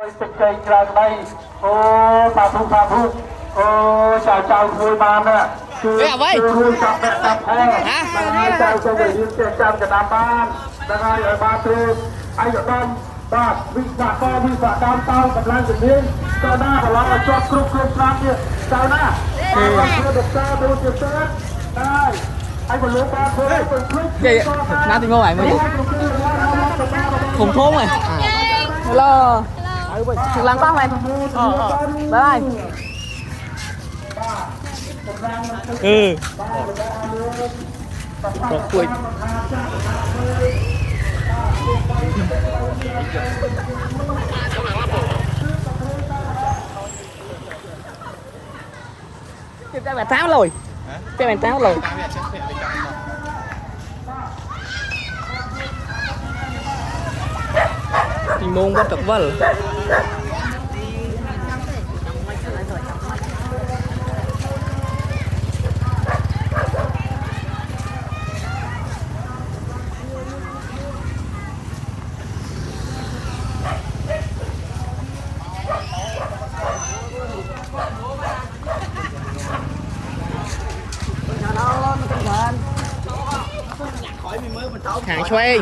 Tịch cây ra đây, ô bà thu, ô chào vui ban nè, chưa vui chào mẹ chào hai chào cho người yêu tiền chào cho nam ban, đang ai ở ba tư, ai ở đông, ba vị vợ đam tao cầm lan dựng lên, cho na và lo cho cục làm gì, chào na, chưa được sao đâu chưa chết, đây, anh còn lúa ba thôi, vậy na thì ngồi vậy mới khủng thôn này, hello Thực lăng con này. Bye bye. Có quên. Tiếp theo bạn táo rồi. Tiếp bạn táo rồi. Thì môn bắt tập vần. Hàng xoay.